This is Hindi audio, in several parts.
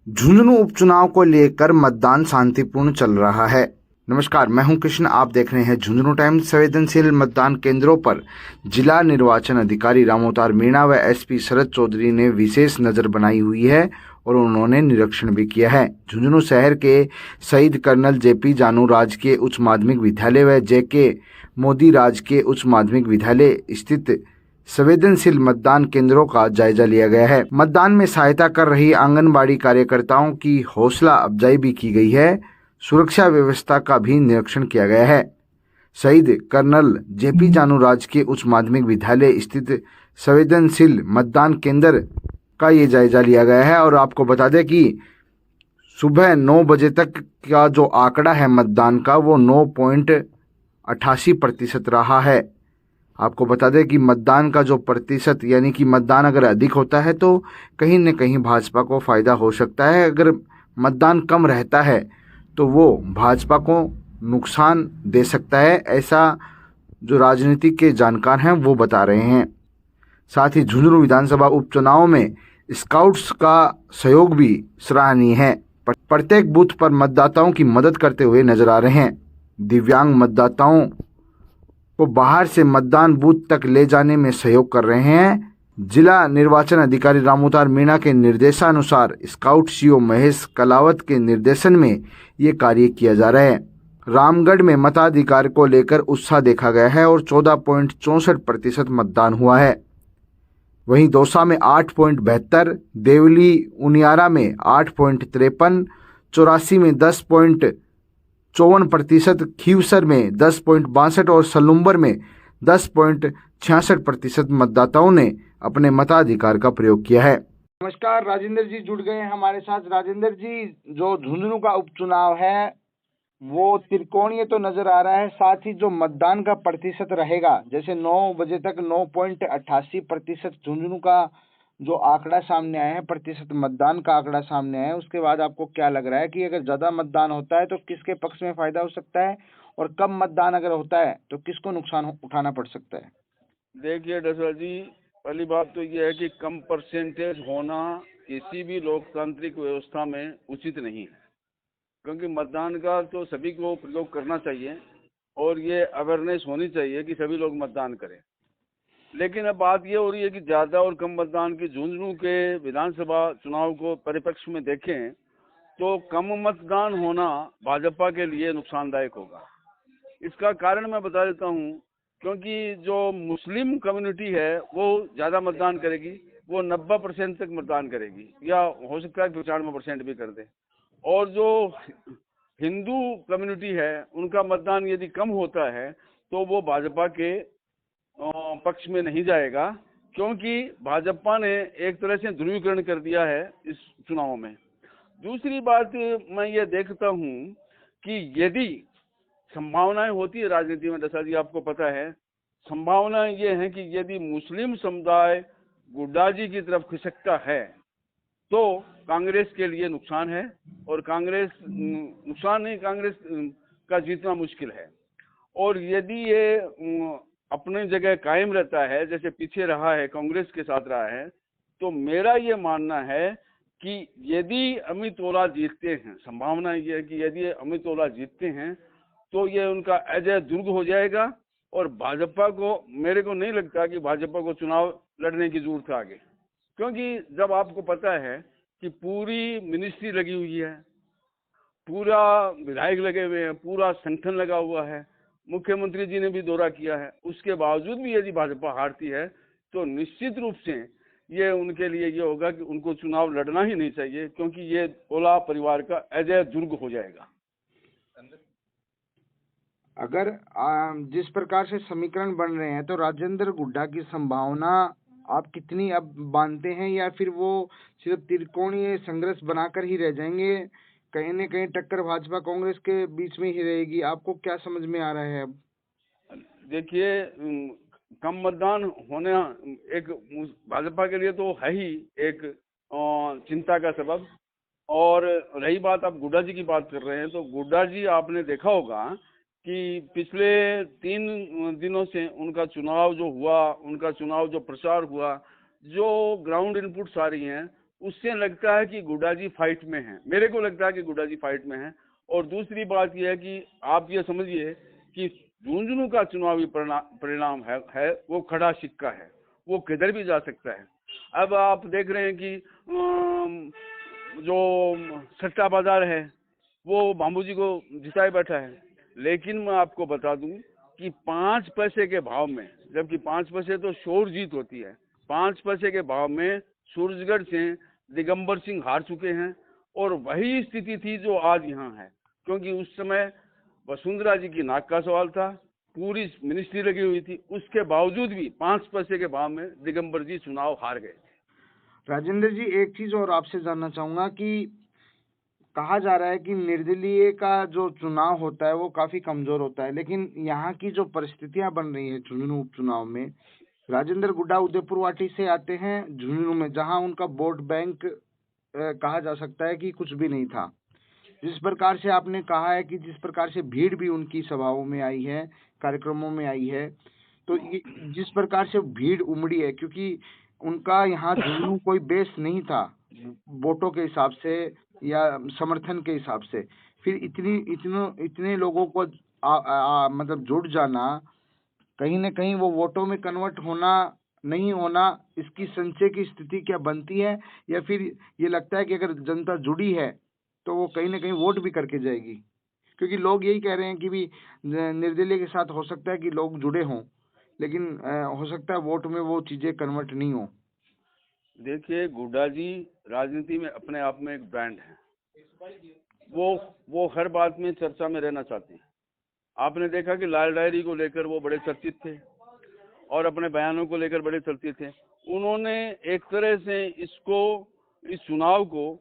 झुंझुनू उपचुनाव को लेकर मतदान शांतिपूर्ण चल रहा है। नमस्कार, मैं हूं कृष्ण। आप देख रहे हैं झुंझुनू टाइम्स। संवेदनशील मतदान केंद्रों पर जिला निर्वाचन अधिकारी रामोतार मीणा व एसपी शरद चौधरी ने विशेष नजर बनाई हुई है और उन्होंने निरीक्षण भी किया है। झुंझुनू शहर के शहीद कर्नल जेपी जानू राजकीय उच्च माध्यमिक विद्यालय व जेके मोदी राजकीय उच्च माध्यमिक विद्यालय स्थित संवेदनशील मतदान केंद्रों का जायजा लिया गया है। मतदान में सहायता कर रही आंगनबाड़ी कार्यकर्ताओं की हौसला अफजाई भी की गई है। सुरक्षा व्यवस्था का भी निरीक्षण किया गया है। शहीद कर्नल जेपी जानू राजकीय उच्च माध्यमिक विद्यालय स्थित संवेदनशील मतदान केंद्र का ये जायजा लिया गया है और आपको बता दें कि सुबह 9 बजे तक का जो आंकड़ा है मतदान का वो 9.88% रहा है। आपको बता दें कि मतदान का जो प्रतिशत यानी कि मतदान अगर अधिक होता है तो कहीं न कहीं भाजपा को फ़ायदा हो सकता है। अगर मतदान कम रहता है तो वो भाजपा को नुकसान दे सकता है, ऐसा जो राजनीतिक के जानकार हैं वो बता रहे हैं। साथ ही झुंझुनू विधानसभा उपचुनाव में स्काउट्स का सहयोग भी सराहनीय है। प्रत्येक बूथ पर मतदाताओं की मदद करते हुए नजर आ रहे हैं। दिव्यांग मतदाताओं को बाहर से मतदान बूथ तक ले जाने में सहयोग कर रहे हैं। जिला निर्वाचन अधिकारी रामोतार मीणा के निर्देशानुसार स्काउट सीओ महेश कलावत के निर्देशन में ये कार्य किया जा रहा है। रामगढ़ में मताधिकार को लेकर उत्साह देखा गया है और 14.64% मतदान हुआ है। वहीं दौसा में 8.72, देवली उनियारा में 8.53, चौरासी में 10.54%, खीवसर में 10.62 और सलुम्बर में 10.66% मतदाताओं ने अपने मताधिकार का प्रयोग किया है। नमस्कार, राजेंद्र जी जुड़ गए हैं हमारे साथ। राजेंद्र जी, जो झुंझुनू का उपचुनाव है वो त्रिकोणीय तो नजर आ रहा है, साथ ही जो मतदान का प्रतिशत रहेगा, जैसे 9 बजे तक 9.88% झुंझुनू का जो आंकड़ा सामने आया है, प्रतिशत मतदान का आंकड़ा सामने आया है, उसके बाद आपको क्या लग रहा है कि अगर ज्यादा मतदान होता है तो किसके पक्ष में फायदा हो सकता है और कम मतदान अगर होता है तो किसको नुकसान उठाना पड़ सकता है? देखिए डसर जी, पहली बात तो ये है कि कम परसेंटेज होना किसी भी लोकतांत्रिक व्यवस्था में उचित नहीं है, क्योंकि मतदान का तो सभी को प्रयोग करना चाहिए और ये अवेयरनेस होनी चाहिए कि सभी लोग मतदान करें। लेकिन अब बात ये हो रही है कि ज़्यादा और कम मतदान की झुंझुनू के विधानसभा चुनाव को परिप्रेक्ष्य में देखें तो कम मतदान होना भाजपा के लिए नुकसानदायक होगा। इसका कारण मैं बता देता हूँ, क्योंकि जो मुस्लिम कम्युनिटी है वो ज़्यादा मतदान करेगी, वो 90% तक मतदान करेगी या हो सकता है 95% भी कर दे। और जो हिंदू कम्युनिटी है उनका मतदान यदि कम होता है तो वो भाजपा के पक्ष में नहीं जाएगा, क्योंकि भाजपा ने एक तरह से ध्रुवीकरण कर दिया है इस चुनाव में। दूसरी बात मैं ये देखता हूँ कि यदि संभावनाएं होती है राजनीति में, दशा जी आपको पता है, संभावनाएं ये हैं कि यदि मुस्लिम समुदाय गुड्डा जी की तरफ खिसकता है तो कांग्रेस के लिए नुकसान है और कांग्रेस नुकसान नहीं, कांग्रेस का जीतना मुश्किल है। और यदि ये अपने जगह कायम रहता है जैसे पीछे रहा है, कांग्रेस के साथ रहा है, तो मेरा ये मानना है कि यदि अमित ओला जीतते हैं, संभावना ये है कि यदि अमित ओला जीतते हैं तो ये उनका अजय दुर्ग हो जाएगा और भाजपा को, मेरे को नहीं लगता कि भाजपा को चुनाव लड़ने की जरूरत है आगे, क्योंकि जब आपको पता है कि पूरी मिनिस्ट्री लगी हुई है, पूरा विधायक लगे हुए हैं, पूरा संगठन लगा हुआ है, मुख्यमंत्री जी ने भी दौरा किया है, उसके बावजूद भी यदि भाजपा हारती है तो निश्चित रूप से ये उनके लिए ये होगा कि उनको चुनाव लड़ना ही नहीं चाहिए, क्योंकि ये ओला परिवार का अजय दुर्ग हो जाएगा। अगर जिस प्रकार से समीकरण बन रहे हैं तो राजेंद्र गुड्डा की संभावना आप कितनी अब मानते हैं, या फिर वो सिर्फ त्रिकोणीय संघर्ष बनाकर ही रह जाएंगे, कहीं न कहीं टक्कर भाजपा कांग्रेस के बीच में ही रहेगी? आपको क्या समझ में आ रहा है अब? देखिए, कम मतदान होना एक भाजपा के लिए तो है ही एक चिंता का सबब। और रही बात, आप गुड्डा जी की बात कर रहे हैं, तो गुड्डा जी आपने देखा होगा कि पिछले 3 दिनों से उनका चुनाव जो हुआ, उनका चुनाव जो प्रचार हुआ, जो ग्राउंड इनपुट्स आ रही हैं उससे लगता है कि गुड्डा जी फाइट में हैं। मेरे को लगता है कि गुड्डा जी फाइट में हैं। और दूसरी बात यह है कि आप ये समझिए कि झुंझुनू का चुनावी परिणाम है वो खड़ा सिक्का है, वो किधर भी जा सकता है। अब आप देख रहे हैं कि जो सट्टा बाजार है वो बाबू जी को जिताए बैठा है। लेकिन मैं आपको बता दूं कि 5 पैसे के भाव में, जबकि 5 पैसे तो शोर जीत होती है, 5 पैसे के भाव में सूरजगढ़ से दिगंबर सिंह हार चुके हैं। और वही स्थिति थी जो आज यहाँ है, क्योंकि उस समय वसुंधरा जी की नाक का सवाल था, पूरी मिनिस्ट्री लगी हुई थी, उसके बावजूद भी 5 पैसे के भाव में दिगंबर जी चुनाव हार गए। राजेंद्र जी, एक चीज और आपसे जानना चाहूंगा कि कहा जा रहा है कि निर्दलीय का जो चुनाव होता है वो काफी कमजोर होता है, लेकिन यहाँ की जो परिस्थितियां बन रही है झुंझुनू उपचुनाव में, राजेंद्र गुड्डा उदयपुर वाटी से आते हैं झुंझुनू में, जहां उनका वोट बैंक कहा जा सकता है कि कुछ भी नहीं था। जिस प्रकार से आपने कहा है कि जिस प्रकार से भीड़ भी उनकी सभाओं में आई है, कार्यक्रमों में आई है, तो ये जिस प्रकार से भीड़ उमड़ी है, क्योंकि उनका यहाँ झुंझुनू कोई बेस नहीं था वोटों के हिसाब से या समर्थन के हिसाब से, फिर इतने लोगों को मतलब जुड़ जाना, कहीं न कहीं वो वोटों में कन्वर्ट होना नहीं होना, इसकी संशय की स्थिति क्या बनती है, या फिर ये लगता है कि अगर जनता जुड़ी है तो वो कहीं न कहीं वोट भी करके जाएगी? क्योंकि लोग यही कह रहे हैं कि भी निर्दलीय के साथ हो सकता है कि लोग जुड़े हों, लेकिन हो सकता है वोट में वो चीजें कन्वर्ट नहीं हो। देखिए, गुड्डा जी राजनीति में अपने आप में एक ब्रांड है। वो हर बात में चर्चा में रहना चाहते हैं। आपने देखा कि लाल डायरी को लेकर वो बड़े चर्चित थे और अपने बयानों को लेकर बड़े चर्चित थे। उन्होंने एक तरह से इस चुनाव को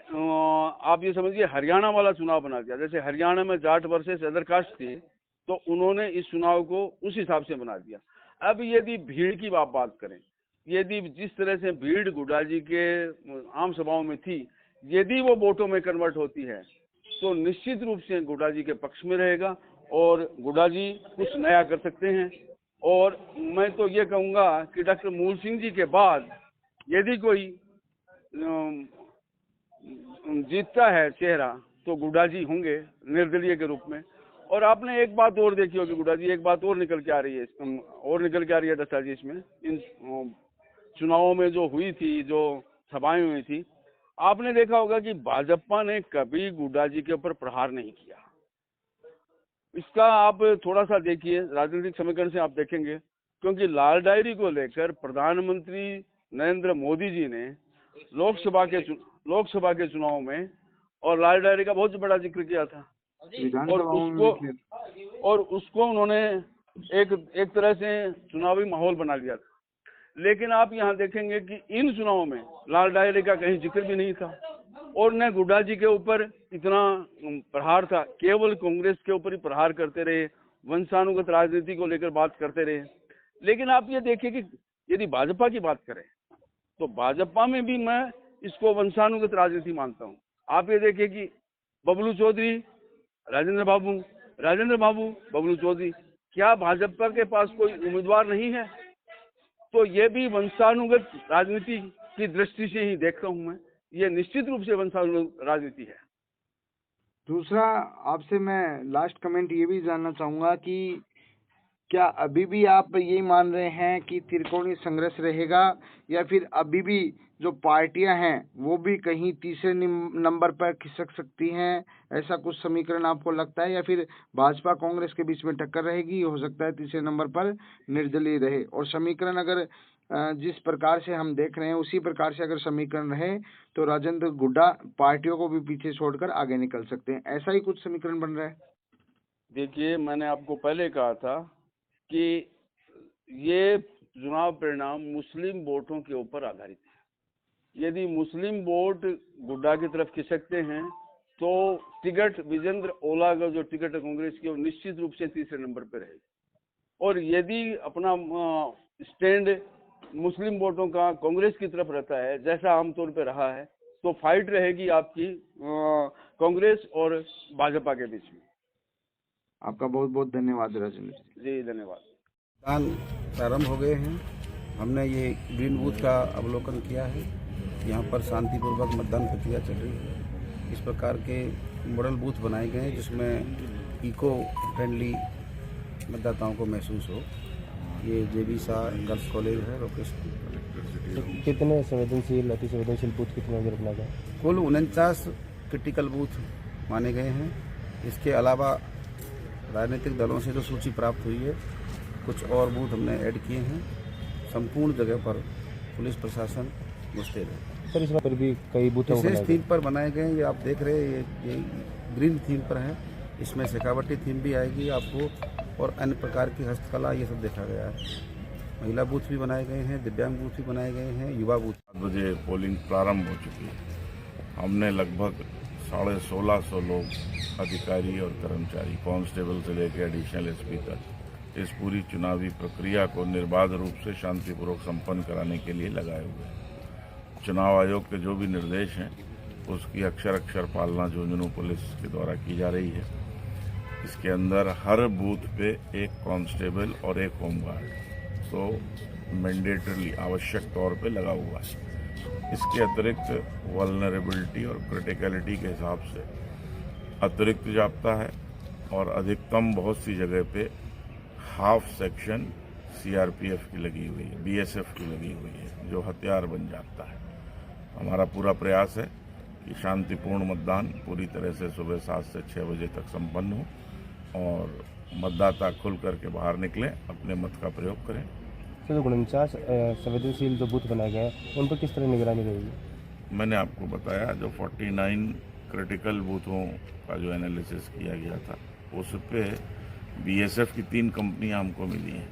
आप ये समझिए हरियाणा वाला चुनाव बना दिया। जैसे हरियाणा में जाट वर्सेस अदर कास्ट थी, तो उन्होंने इस चुनाव को उस हिसाब से बना दिया। अब यदि भीड़ की बात करें, यदि जिस तरह से भीड़ गुड्डा जी के आम सभाओं में थी, यदि वो वोटों में कन्वर्ट होती है तो निश्चित रूप से गुड्डा जी के पक्ष में रहेगा और गुड्डा जी कुछ नया कर सकते हैं। और मैं तो ये कहूँगा कि डॉक्टर मूल सिंह जी के बाद यदि कोई जीतता है चेहरा तो गुड्डा जी होंगे निर्दलीय के रूप में। और आपने एक बात और देखी होगी गुड्डा जी, एक बात और निकल के आ रही है दत्ता जी इसमें, इन चुनावों में जो हुई थी, जो सभाएं हुई थी, आपने देखा होगा कि भाजपा ने कभी गुड्डा जी के ऊपर प्रहार नहीं किया। इसका आप थोड़ा सा देखिए, राजनीतिक समीकरण से आप देखेंगे, क्योंकि लाल डायरी को लेकर प्रधानमंत्री नरेंद्र मोदी जी ने लोकसभा के चुनाव में और लाल डायरी का बहुत बड़ा जिक्र किया था, और उसको उन्होंने एक तरह से चुनावी माहौल बना लिया था। लेकिन आप यहाँ देखेंगे कि इन चुनावों में लाल डायरी का कहीं जिक्र भी नहीं था और न गुड्डा जी के ऊपर इतना प्रहार था, केवल कांग्रेस के ऊपर ही प्रहार करते रहे, वंशानुगत राजनीति को लेकर बात करते रहे। लेकिन आप ये देखिए कि यदि भाजपा की बात करें तो भाजपा में भी मैं इसको वंशानुगत राजनीति मानता हूँ। आप ये देखिए कि बबलू चौधरी, राजेंद्र बाबू, बबलू चौधरी, क्या भाजपा के पास कोई उम्मीदवार नहीं है? तो ये भी वंशानुगत राजनीति की दृष्टि से ही देखता हूं मैं, ये निश्चित रूप से वंशानुगत राजनीति है। दूसरा, आपसे मैं लास्ट कमेंट ये भी जानना चाहूंगा कि क्या अभी भी आप यही मान रहे हैं कि त्रिकोणीय संघर्ष रहेगा, या फिर अभी भी जो पार्टियां हैं वो भी कहीं तीसरे नंबर पर खिसक सकती हैं, ऐसा कुछ समीकरण आपको लगता है? या फिर भाजपा कांग्रेस के बीच में टक्कर रहेगी, हो सकता है तीसरे नंबर पर निर्दलीय रहे, और समीकरण अगर जिस प्रकार से हम देख रहे हैं उसी प्रकार से अगर समीकरण रहे तो राजेंद्र गुड्डा पार्टियों को भी पीछे छोड़कर आगे निकल सकते हैं, ऐसा ही कुछ समीकरण बन रहा है? देखिए, मैंने आपको पहले कहा था कि ये चुनाव परिणाम मुस्लिम वोटों के ऊपर आधारित है। यदि मुस्लिम वोट गुड्डा की तरफ खिसकते हैं तो टिकट विजेंद्र ओला का जो टिकट है कांग्रेस की, वो निश्चित रूप से तीसरे नंबर पर रहेगी। और यदि अपना स्टैंड मुस्लिम वोटों का कांग्रेस की तरफ रहता है, जैसा आमतौर पर रहा है, तो फाइट रहेगी आपकी कांग्रेस और भाजपा के बीच में। आपका बहुत बहुत धन्यवाद राजेंद्र जी, धन्यवाद। मतदान प्रारंभ हो गए हैं। हमने ये ग्रीन बूथ का अवलोकन किया है यहाँ पर शांतिपूर्वक मतदान प्रक्रिया चल रही है। इस प्रकार के मॉडल बूथ बनाए गए हैं जिसमें इको फ्रेंडली मतदाताओं को महसूस हो। ये जेबी शाह गर्ल्स कॉलेज है लोकेशन। कितने संवेदनशील अति संवेदनशील बूथ कितने वगैरह बनाए गए? कुल 49 क्रिटिकल बूथ माने गए हैं। इसके अलावा राजनीतिक दलों से जो सूची प्राप्त हुई है, कुछ और बूथ हमने ऐड किए हैं। संपूर्ण जगह पर पुलिस प्रशासन मुस्तैद है। सर इस बार भी कई बूथों को विशेष बनाए थीम पर बनाए गए हैं। ये आप देख रहे हैं, ये ग्रीन थीम पर है। इसमें शेखावटी थीम भी आएगी आपको, और अन्य प्रकार की हस्तकला ये सब देखा गया है। महिला बूथ भी बनाए गए हैं, दिव्यांग बूथ भी बनाए गए हैं, युवा बूथ। 7 बजे पोलिंग प्रारंभ हो चुकी है। हमने लगभग 1650 लोग अधिकारी और कर्मचारी, कांस्टेबल से लेकर एडिशनल एसपी तक इस पूरी चुनावी प्रक्रिया को निर्बाध रूप से शांतिपूर्वक संपन्न कराने के लिए लगाए हुए हैं। चुनाव आयोग के जो भी निर्देश हैं उसकी अक्षर अक्षर पालना झुंझुनू पुलिस के द्वारा की जा रही है। इसके अंदर हर बूथ पे एक कांस्टेबल और एक होमगार्ड तो मैंडेटरली आवश्यक तौर पे लगा हुआ है। इसके अतिरिक्त वल्नरेबिलिटी और क्रिटिकलिटी के हिसाब से अतिरिक्त जाप्ता है, और अधिकतम बहुत सी जगह पे हाफ सेक्शन सीआरपीएफ की लगी हुई है, बीएसएफ की लगी हुई है, जो हथियार बन जाता है। हमारा पूरा प्रयास है कि शांतिपूर्ण मतदान पूरी तरह से सुबह 7 से 6 बजे तक संपन्न हो और मतदाता खुल करके बाहर निकलें, अपने मत का प्रयोग करें। सर 49 संवेदनशील जो बूथ बनाए गए हैं उन पर किस तरह निगरानी रहेगी? मैंने आपको बताया जो 49 क्रिटिकल बूथों का जो एनालिसिस किया गया था उस पे बीएसएफ की 3 कंपनियां हमको मिली हैं।